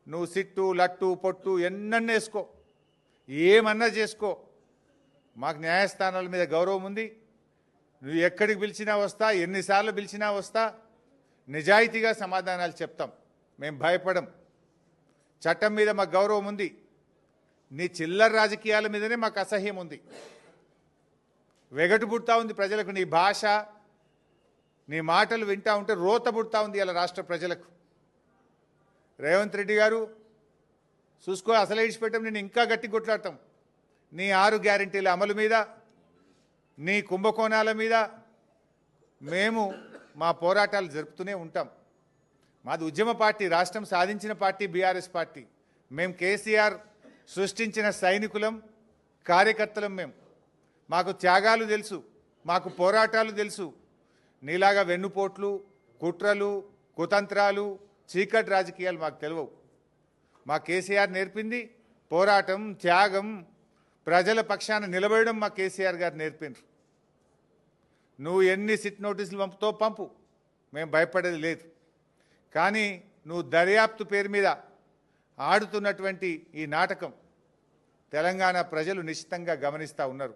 నువ్వు సిట్టు లట్టు పొట్టు ఎన్నన్నా వేసుకో, ఏమన్నా చేసుకో, మాకు న్యాయస్థానాల మీద గౌరవం ఉంది. నువ్వు ఎక్కడికి పిలిచినా వస్తా, ఎన్నిసార్లు పిలిచినా వస్తా, నిజాయితీగా సమాధానాలు చెప్తాం. మేము భయపడం. చట్టం మీద మాకు గౌరవం ఉంది. నీ చిల్లర రాజకీయాల మీదనే మాకు అసహ్యం ఉంది. వెగటు పుడతా ఉంది ప్రజలకు. నీ భాష, నీ మాటలు వింటా ఉంటే రోత పుడతా ఉంది ఇలా రాష్ట్ర ప్రజలకు. రేవంత్ రెడ్డి గారు చూసుకో, అసలు ఇడిచిపెట్టం, నేను ఇంకా గట్టి కొట్లాడతాం. నీ 6 గ్యారెంటీల అమలు మీద, నీ కుంభకోణాల మీద మేము మా పోరాటాలు జరుపుతూనే ఉంటాం. మాది ఉద్యమ పార్టీ, రాష్ట్రం సాధించిన పార్టీ బీఆర్ఎస్ పార్టీ. మేము కేసీఆర్ సృష్టించిన సైనికులం, కార్యకర్తలం. మాకు త్యాగాలు తెలుసు, మాకు పోరాటాలు తెలుసు. నీలాగా వెన్నుపోట్లు, కుట్రలు, కుతంత్రాలు, చీకటి రాజకీయాలు మాకు తెలియవు. మా కేసీఆర్ నేర్పింది పోరాటం, త్యాగం, ప్రజల పక్షాన నిలబడడం మా కేసీఆర్ గారు నేర్పిండ్రు. నువ్వు ఎన్ని సిట్ నోటీసులు పంపుతో పంపు, మేము భయపడేది లేదు. కానీ నువ్వు దర్యాప్తు పేరు మీద ఆడుతున్నటువంటి ఈ నాటకం తెలంగాణ ప్రజలు నిశ్చితంగా గమనిస్తూ ఉన్నారు.